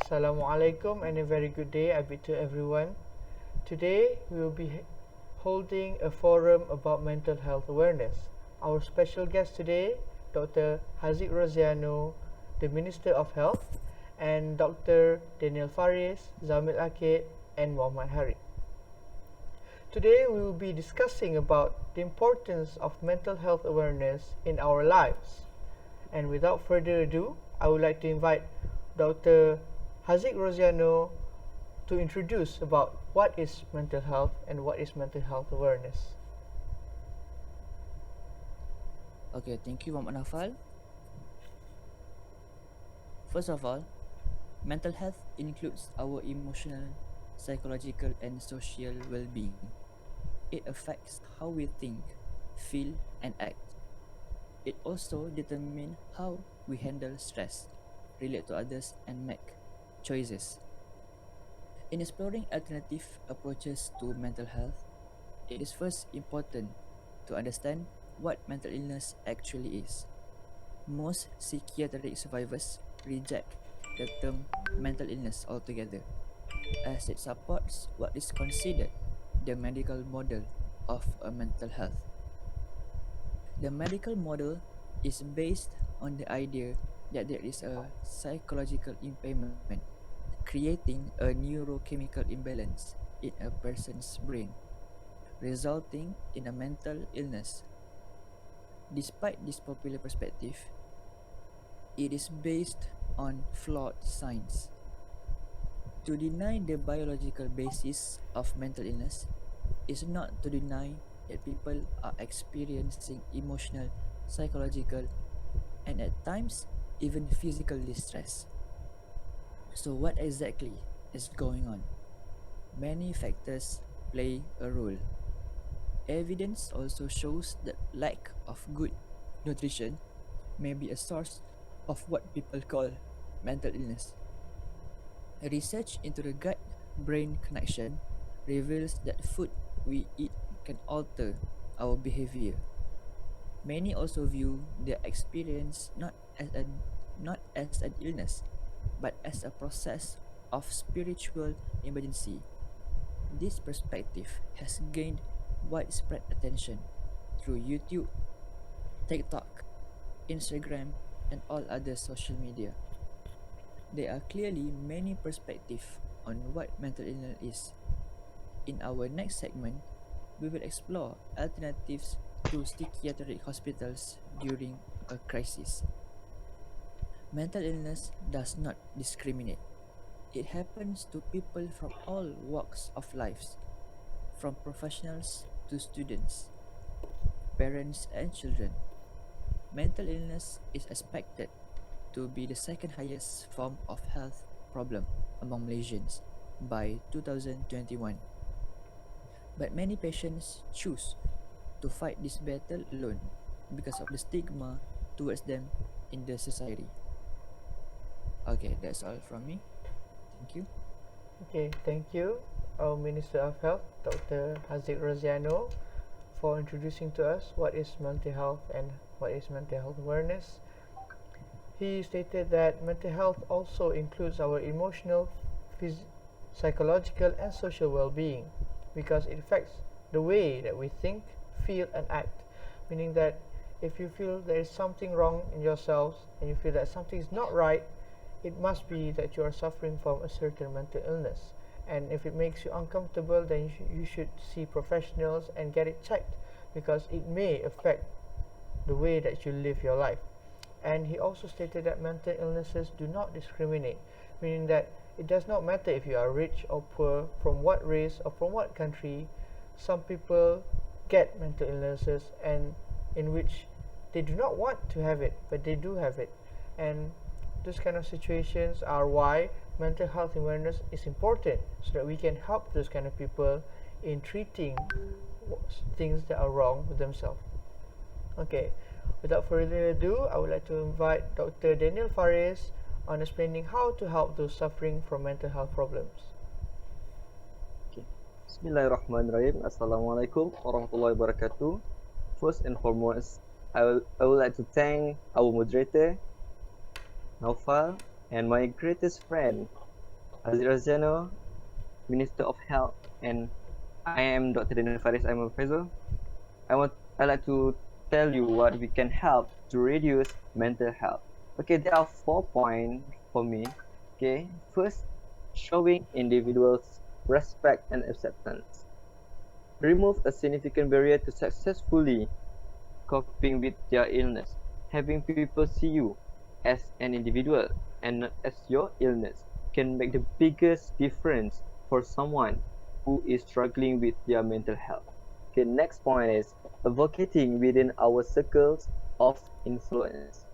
Assalamualaikum and a very good day I bid to everyone. Today we will be holding a forum about mental health awareness. Our special guest today, Dr. Haziq Rosiano, the Minister of Health, and Dr. Daniel Faris, Zamil Akid, and Muhammad Hari. Today we will be discussing about the importance of mental health awareness in our lives. And without further ado, I would like to invite Dr. Haziq Rosiano to introduce about what is mental health and what is mental health awareness. Okay, thank you, Muhammad Nafal. First of all, mental health includes our emotional, psychological, and social well-being. It affects how we think, feel, and act. It also determines how we handle stress, relate to others, and make choices. In exploring alternative approaches to mental health, it is first important to understand what mental illness actually is. Most psychiatric survivors reject the term mental illness altogether, as it supports what is considered the medical model of a mental health. The medical model is based on the idea that there is a psychological impairment, creating a neurochemical imbalance in a person's brain, resulting in a mental illness. Despite this popular perspective, it is based on flawed science. To deny the biological basis of mental illness is not to deny that people are experiencing emotional, psychological, and at times even physical distress. So, what exactly is going on? Many factors play a role. Evidence also shows that lack of good nutrition may be a source of what people call mental illness. Research into the gut brain connection reveals that food we eat can alter our behavior. Many also view their experience not as an illness, but as a process of spiritual emergency. This perspective has gained widespread attention through YouTube, TikTok, Instagram, and all other social media. There are clearly many perspectives on what mental illness is. In our next segment, we will explore alternatives to psychiatric hospitals during a crisis. Mental illness does not discriminate. It happens to people from all walks of life, from professionals to students, parents, and children. Mental illness is expected to be the second highest form of health problem among Malaysians by 2021. But many patients choose to fight this battle alone because of the stigma towards them in the society. Okay, that's all from me. Thank you. Okay, thank you, our Minister of Health, Dr. Haziq Rosiano, for introducing to us what is mental health and what is mental health awareness. He stated that mental health also includes our emotional, psychological, and social well-being because it affects the way that we think, feel, and act. Meaning that if you feel there is something wrong in yourselves and you feel that something is not right, it must be that you are suffering from a certain mental illness. And if it makes you uncomfortable, then you should see professionals and get it checked because it may affect the way that you live your life. And he also stated that mental illnesses do not discriminate, meaning that it does not matter if you are rich or poor, from what race or from what country. Some people get mental illnesses and in which they do not want to have it, but they do have it. And those kind of situations are why mental health awareness is important, so that we can help those kind of people in treating things that are wrong with themselves. Okay, without further ado, I would like to invite Dr. Daniel Faris on explaining how to help those suffering from mental health problems. Okay. Bismillahirrahmanirrahim. Assalamualaikum warahmatullahi wabarakatuh. First and foremost, I would like to thank our moderator, Naufal, and my greatest friend, Aziz Raziano, Minister of Health, and I am Dr. Daniel Faris. I'm a professor. I like to tell you what we can help to reduce mental health. Okay, there are 4 points for me. Okay, first, showing individuals respect and acceptance. Remove a significant barrier to successfully coping with their illness. Having people see you as an individual and not as your illness can make the biggest difference for someone who is struggling with their mental health. Okay, next point is advocating within our circles of influence.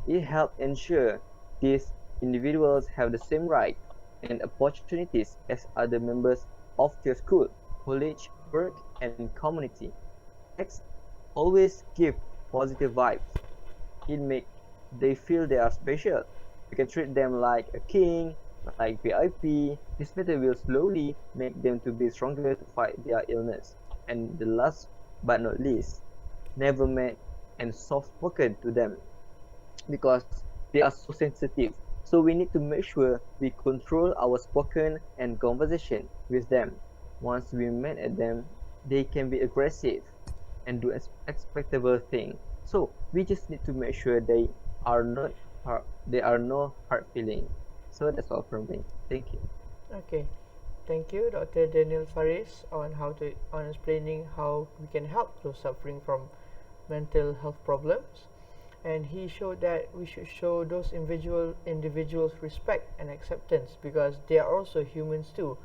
It helps ensure these individuals have the same rights and opportunities as other members of their school, college, work, and community. Next, always give positive vibes. It makes they feel they are special. You can treat them like a king, like VIP. This method will slowly make them to be stronger to fight their illness. And the last but not least, never make and soft spoken to them because they are so sensitive. So we need to make sure we control our spoken and conversation with them. Once we met at them, they can be aggressive and do expectable thing. So we just need to make sure are not they are no hard feeling. So that's all from me. Thank you. Okay, thank you, Dr. Daniel Faris, on explaining how we can help those suffering from mental health problems. And he showed that we should show those individuals respect and acceptance because they are also humans too.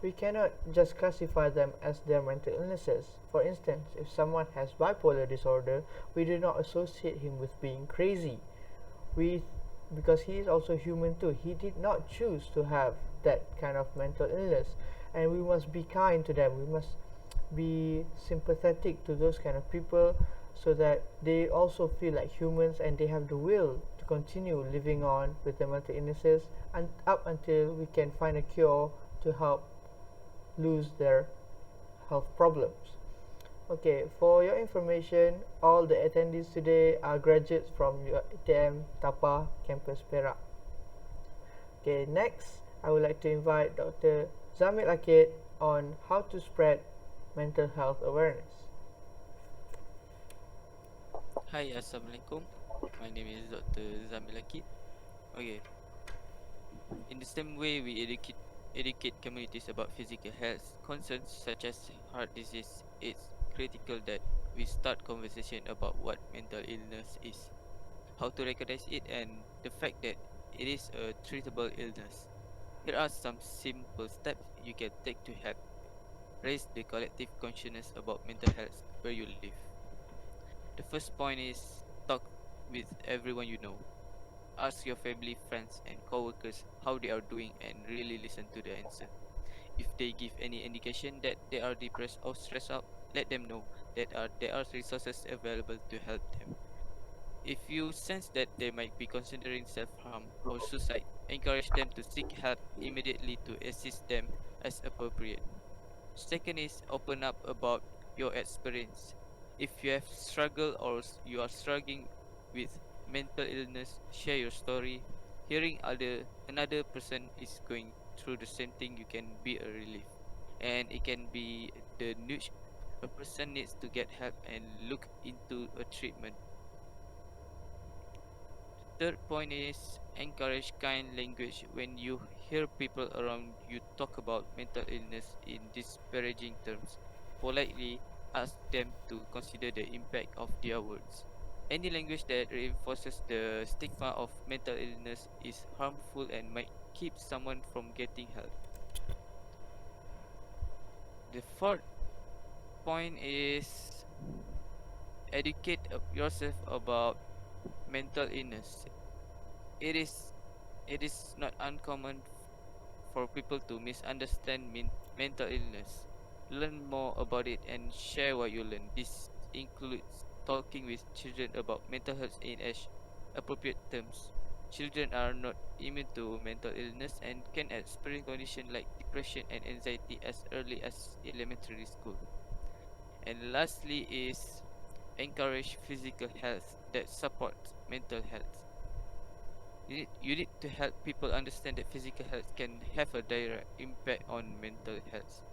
We cannot just classify them as their mental illnesses. For instance, if someone has bipolar disorder, we do not associate him with being crazy. We Because he is also human too. He did not choose to have that kind of mental illness, and we must be kind to them. We must be sympathetic to those kind of people so that they also feel like humans and they have the will to continue living on with their mental illnesses and up until we can find a cure to help lose their health problems. Okay, for your information, all the attendees today are graduates from UiTM Tapa Campus Perak. Okay, next, I would like to invite Dr. Zamil Akid on how to spread mental health awareness. Hi, Assalamualaikum. My name is Dr. Zamilakit. Okay, in the same way we educate communities about physical health concerns such as heart disease, it's critical that we start conversation about what mental illness is, how to recognize it, and the fact that it is a treatable illness. Here are some simple steps you can take to help raise the collective consciousness about mental health where you live. The first point is talk with everyone you know. Ask your family, friends, and coworkers how they are doing and really listen to the answer. If they give any indication that they are depressed or stressed out, let them know that there are resources available to help them. If you sense that they might be considering self-harm or suicide, encourage them to seek help immediately to assist them as appropriate. Second is open up about your experience. If you have struggled or you are struggling with mental illness, share your story. Hearing another person is going through the same thing, you can be a relief. And it can be the nudge a person needs to get help and look into a treatment. Third point is encourage kind language when you hear people around you talk about mental illness in disparaging terms. Politely ask them to consider the impact of their words. Any language that reinforces the stigma of mental illness is harmful and might keep someone from getting help. The fourth point is educate yourself about mental illness. It is it is not uncommon for people to misunderstand mental illness. Learn more about it and share what you learn. This includes talking with children about mental health in age appropriate terms. Children are not immune to mental illness and can experience conditions like depression and anxiety as early as elementary school. And lastly is encourage physical health that supports mental health. You need to help people understand that physical health can have a direct impact on mental health.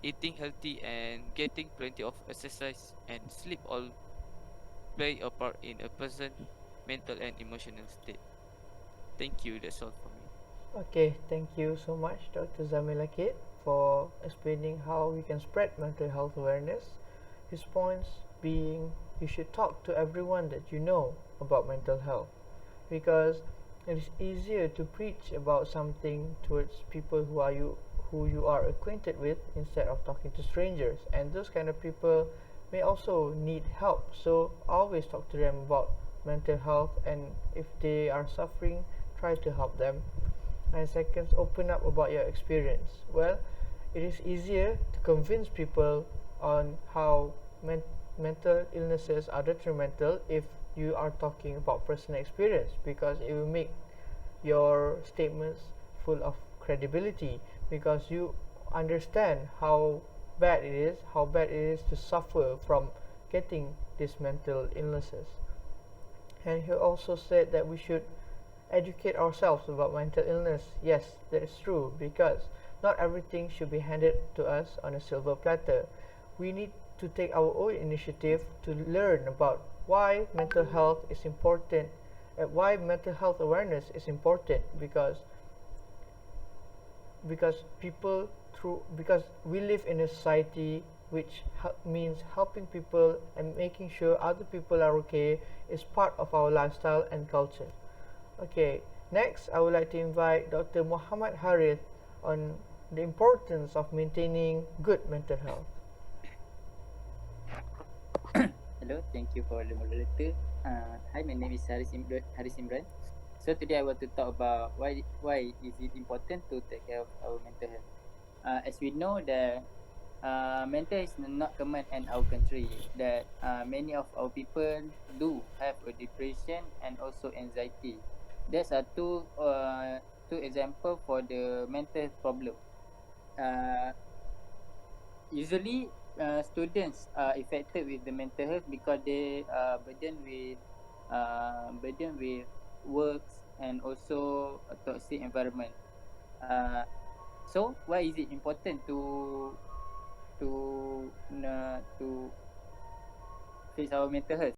Eating healthy and getting plenty of exercise and sleep all play a part in a person's mental and emotional state. Thank you. That's all for me. Okay, thank you so much, Dr. Zamila Kid, for explaining how we can spread mental health awareness. His points being you should talk to everyone that you know about mental health because it is easier to preach about something towards people who you are acquainted with instead of talking to strangers, and those kind of people may also need help, so always talk to them about mental health, and if they are suffering, try to help them. 9 seconds, open up about your experience. Well, it is easier to convince people on how mental illnesses are detrimental if you are talking about personal experience because it will make your statements full of credibility because you understand how bad it is to suffer from getting these mental illnesses. And he also said that we should educate ourselves about mental illness. Yes, that is true because not everything should be handed to us on a silver platter. We need to take our own initiative to learn about why mental health is important and why mental health awareness is important because we live in a society which means helping people and making sure other people are okay is part of our lifestyle and culture. Okay, next I would like to invite Dr. Muhammad Harith on the importance of maintaining good mental health. Hello, thank you for the moderator. Hi, my name is Haris Imran. So today I want to talk about why is it important to take care of our mental health. As we know that mental is not common in our country. That many of our people do have a depression and also anxiety. There's two example for the mental problem. Uh, Usually students are affected with the mental health because they are burdened with works and also a toxic environment. So why is it important to to fix our mental health?